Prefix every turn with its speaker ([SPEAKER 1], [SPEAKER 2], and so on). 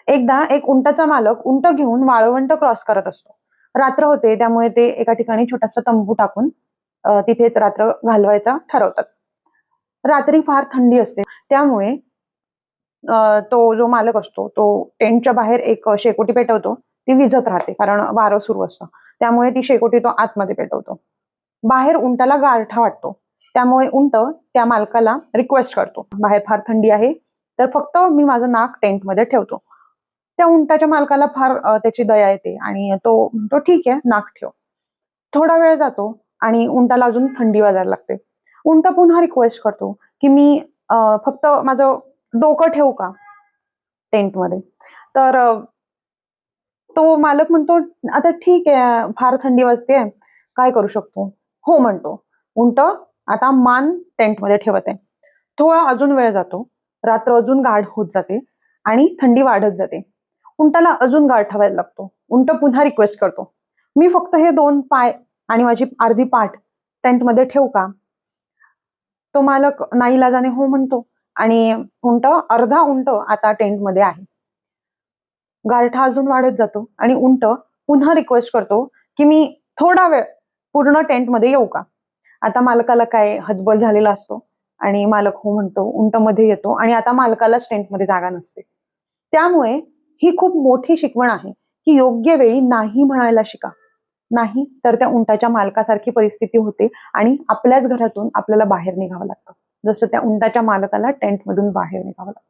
[SPEAKER 1] एकदा एक उंटाचा मालक उंट घेऊन वाळवंट क्रॉस करत असतो. रात्र होते, त्यामुळे ते एका ठिकाणी छोटासा तंबू टाकून तिथेच रात्र घालवायचा ठरवतात. रात्री फार थंडी असते, त्यामुळे तो जो मालक असतो तो टेंटच्या बाहेर एक शेकोटी पेटवतो. ती विझत राहते कारण वारं सुरू असतं. त्यामुळे ती शेकोटी तो आतमध्ये पेटवतो. बाहेर उंटाला गारठा वाटतो. त्यामुळे उंट त्या मालकाला रिक्वेस्ट करतो, बाहेर फार थंडी आहे, तर फक्त मी माझं नाक टेंटमध्ये ठेवतो. त्या उंटाच्या मालकाला फार त्याची दया येते आणि तो म्हणतो, ठीक आहे, नाक ठेव. थोडा वेळ जातो आणि उंटाला अजून थंडी वाजायला लागते. उंट पुन्हा रिक्वेस्ट करतो, की मी फक्त माझं डोकं ठेवू का टेंटमध्ये? तर तो मालक म्हणतो, आता ठीक आहे, फार थंडी वाजतेय, काय करू शकतो? हो म्हणतो. उंट आता मान टेंटमध्ये ठेवत आहे. थोडा अजून वेळ जातो. रात्र अजून गाढ होत जाते आणि थंडी वाढत जाते. उंटाला अजून गारठा व्हायला लागतो. उंट पुन्हा रिक्वेस्ट करतो, मी फक्त हे 2 पाय आणि माझी अर्धी पाठ टेंटमध्ये ठेवू का? तो मालक नाईलाजाने हो म्हणतो आणि अर्धा उंट आता टेंटमध्ये आहे. गारठा अजून वाढत जातो आणि उंट पुन्हा रिक्वेस्ट करतो, की मी थोडा वेळ पूर्ण टेंटमध्ये येऊ का? आता मालकाला काय हतबल झालेला असतो आणि मालक हो म्हणतो. उंट मध्ये येतो आणि आता मालकालाच टेंटमध्ये जागा नसते. त्यामुळे ही खूप मोठी शिकवण आहे, की योग्य वेळी नाही म्हणायला शिका. नाही तर त्या उंटाच्या मालकासारखी परिस्थिती होते आणि आपल्याच घरातून आपल्याला बाहेर निघावं लागतं. जसं त्या उंटाच्या मालकाला टेंटमधून बाहेर निघावं लागतं.